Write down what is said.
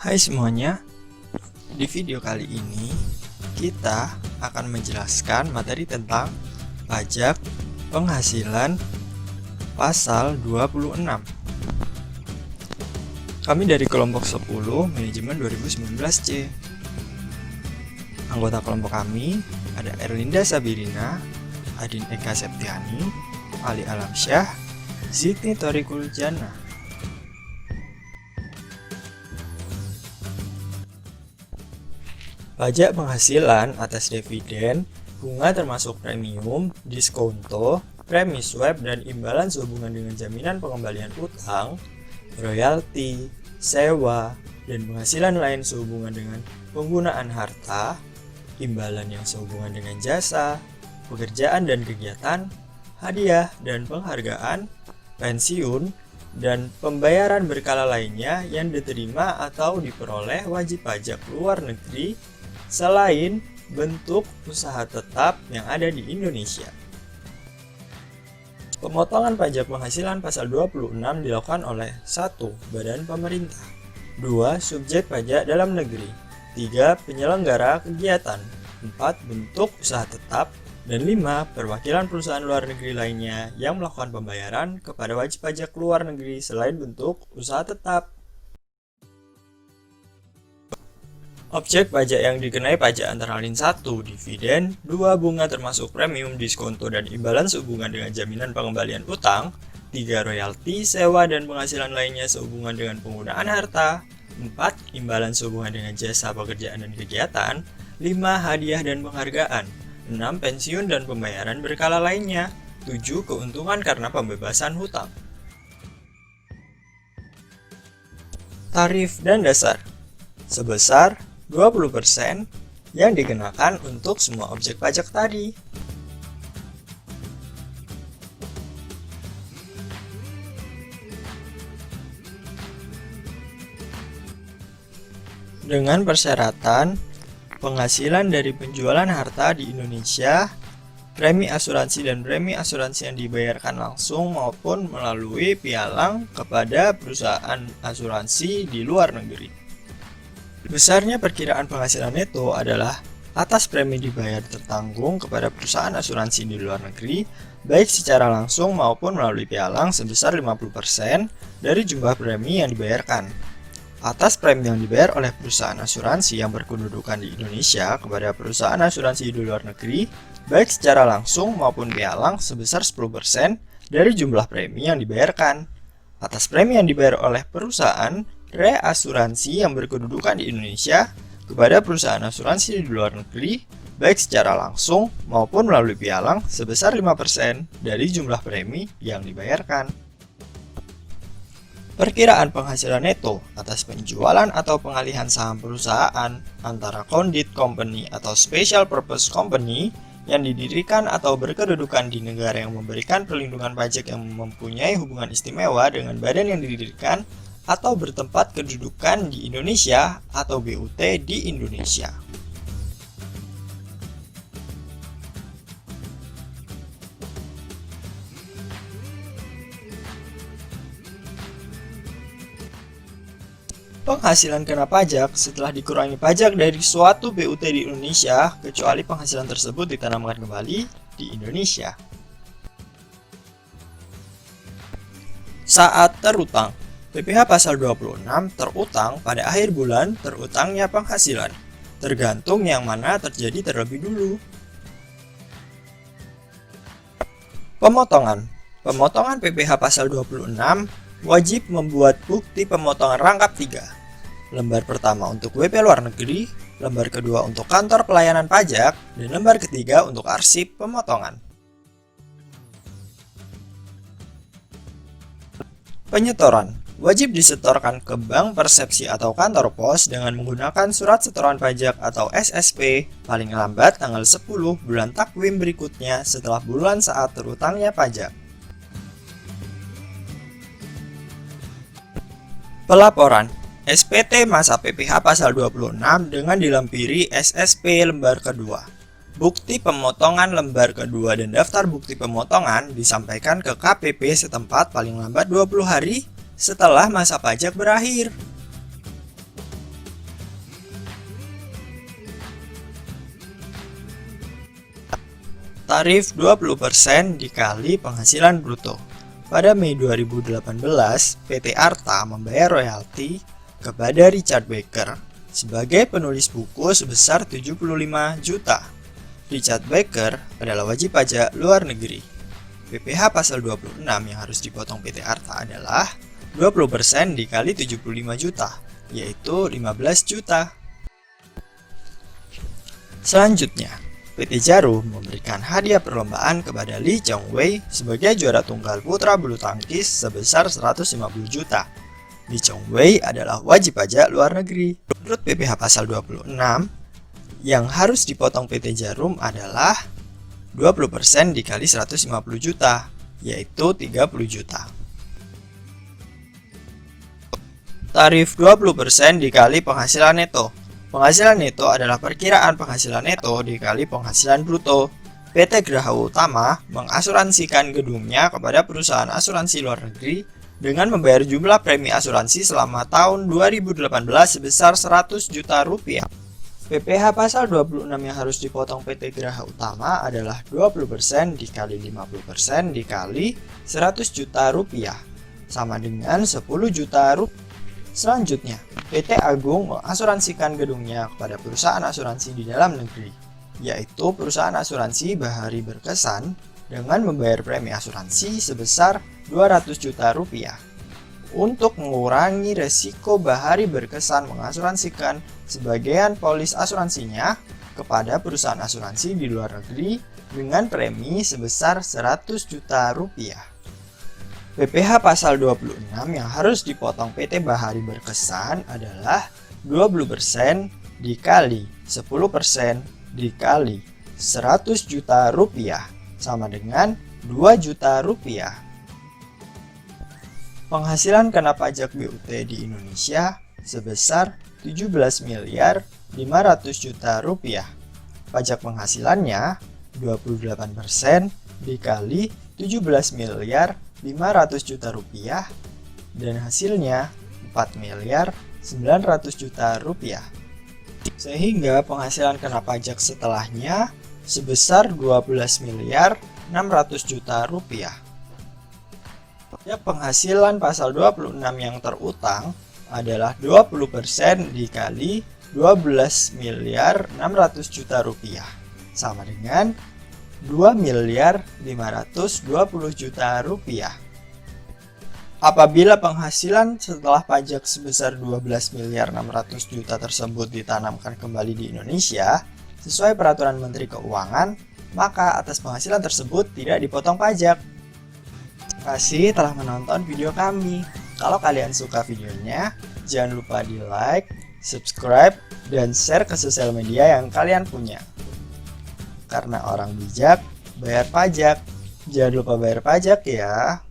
Hai semuanya, di video kali ini kita akan menjelaskan materi tentang pajak penghasilan pasal 26. Kami dari kelompok 10 manajemen 2019C. Anggota kelompok kami ada Erlinda Sabirina, Adin Eka Septiani, Ali Alamsyah, Zidni Thorikul Jannah. Pajak penghasilan atas dividen, bunga termasuk premium, diskonto, premi swap, dan imbalan sehubungan dengan jaminan pengembalian utang, royalti, sewa, dan penghasilan lain sehubungan dengan penggunaan harta, imbalan yang sehubungan dengan jasa, pekerjaan dan kegiatan, hadiah dan penghargaan, pensiun, dan pembayaran berkala lainnya yang diterima atau diperoleh wajib pajak luar negeri selain bentuk usaha tetap yang ada di Indonesia. Pemotongan pajak penghasilan pasal 26 dilakukan oleh 1. Badan pemerintah, 2. Subjek pajak dalam negeri, 3. Penyelenggara kegiatan, 4. Bentuk usaha tetap, dan 5. Perwakilan perusahaan luar negeri lainnya yang melakukan pembayaran kepada wajib pajak luar negeri selain bentuk usaha tetap. Objek pajak yang dikenai pajak antara lain 1. Dividen, 2. Bunga termasuk premium, diskonto, dan imbalan sehubungan dengan jaminan pengembalian utang, 3. Royalti, sewa, dan penghasilan lainnya sehubungan dengan penggunaan harta, 4. Imbalan sehubungan dengan jasa, pekerjaan, dan kegiatan, 5. Hadiah dan penghargaan, 6. Pensiun dan pembayaran berkala lainnya, 7. Keuntungan karena pembebasan hutang. Tarif dan dasar sebesar 20% yang dikenakan untuk semua objek pajak tadi. Dengan persyaratan penghasilan dari penjualan harta di Indonesia, premi asuransi dan premi asuransi yang dibayarkan langsung maupun melalui pialang kepada perusahaan asuransi di luar negeri. Besarnya perkiraan penghasilan neto adalah atas premi dibayar tertanggung kepada perusahaan asuransi di luar negeri, baik secara langsung maupun melalui pialang sebesar 50% dari jumlah premi yang dibayarkan. Atas premi yang dibayar oleh perusahaan asuransi yang berkedudukan di Indonesia kepada perusahaan asuransi di luar negeri, baik secara langsung maupun pialang sebesar 10% dari jumlah premi yang dibayarkan. Atas premi yang dibayar oleh perusahaan reasuransi yang berkedudukan di Indonesia kepada perusahaan asuransi di luar negeri, baik secara langsung maupun melalui pialang sebesar 5% dari jumlah premi yang dibayarkan. Perkiraan penghasilan neto atas penjualan atau pengalihan saham perusahaan antara Condit Company atau Special Purpose Company yang didirikan atau berkedudukan di negara yang memberikan perlindungan pajak yang mempunyai hubungan istimewa dengan badan yang didirikan atau bertempat kedudukan di Indonesia atau BUT di Indonesia. Penghasilan kena pajak setelah dikurangi pajak dari suatu BUT di Indonesia, kecuali penghasilan tersebut ditanamkan kembali di Indonesia. Saat terutang, PPh pasal 26 terutang pada akhir bulan terutangnya penghasilan, tergantung yang mana terjadi terlebih dulu. Pemotongan PPh pasal 26 wajib membuat bukti pemotongan rangkap 3. Lembar pertama untuk WP luar negeri, lembar kedua untuk kantor pelayanan pajak, dan lembar ketiga untuk arsip pemotongan. Penyetoran wajib disetorkan ke bank persepsi atau kantor pos dengan menggunakan surat setoran pajak atau SSP paling lambat tanggal 10 bulan takwim berikutnya setelah bulan saat terutangnya pajak. Pelaporan SPT masa PPh pasal 26 dengan dilampiri SSP lembar kedua. Bukti pemotongan lembar kedua dan daftar bukti pemotongan disampaikan ke KPP setempat paling lambat 20 hari setelah masa pajak berakhir. Tarif 20% dikali penghasilan bruto. Pada Mei 2018, PT Arta membayar royalti kepada Richard Baker sebagai penulis buku sebesar 75 juta. Richard Baker adalah wajib pajak luar negeri. PPh pasal 26 yang harus dipotong PT Arta adalah 20% dikali 75 juta, yaitu 15 juta. Selanjutnya, PT Jarum memberikan hadiah perlombaan kepada Lee Chong-wei sebagai juara tunggal putra bulu tangkis sebesar 150 juta. Lee Chong-wei adalah wajib pajak luar negeri. Menurut PPh pasal 26, yang harus dipotong PT Jarum adalah 20% dikali 150 juta, yaitu 30 juta. Tarif 20% dikali penghasilan neto. Penghasilan neto adalah perkiraan penghasilan neto dikali penghasilan bruto. PT Graha Utama mengasuransikan gedungnya kepada perusahaan asuransi luar negeri dengan membayar jumlah premi asuransi selama tahun 2018 sebesar 100 juta rupiah. PPh pasal 26 yang harus dipotong PT Graha Utama adalah 20% dikali 50% dikali 100 juta rupiah, sama dengan 10 juta rupiah. Selanjutnya, PT Agung mengasuransikan gedungnya kepada perusahaan asuransi di dalam negeri, yaitu perusahaan asuransi Bahari Berkesan dengan membayar premi asuransi sebesar 200 juta rupiah. Untuk mengurangi resiko Bahari Berkesan mengasuransikan sebagian polis asuransinya kepada perusahaan asuransi di luar negeri dengan premi sebesar 100 juta rupiah. PPh pasal 26 yang harus dipotong PT Bahari Berkesan adalah 20% dikali 10% dikali 100 juta rupiah, sama dengan 2 juta rupiah. Penghasilan kena pajak BUT di Indonesia sebesar 17 miliar 500 juta rupiah. Pajak penghasilannya 28% dikali 17 miliar 500 juta rupiah dan hasilnya 4 miliar 900 juta rupiah. Sehingga penghasilan kena pajak setelahnya sebesar 12 miliar 600 juta rupiah. Pajak penghasilan pasal 26 yang terutang adalah 20% dikali 12 miliar 600 juta rupiah, sama dengan 2 miliar 520 juta rupiah. Apabila penghasilan setelah pajak sebesar 12 miliar 600 juta tersebut ditanamkan kembali di Indonesia sesuai peraturan Menteri Keuangan, maka atas penghasilan tersebut tidak dipotong pajak. Terima kasih telah menonton video kami. Kalau kalian suka videonya, jangan lupa di like, subscribe, dan share ke sosial media yang kalian punya. Karena orang bijak, bayar pajak. Jangan lupa bayar pajak ya.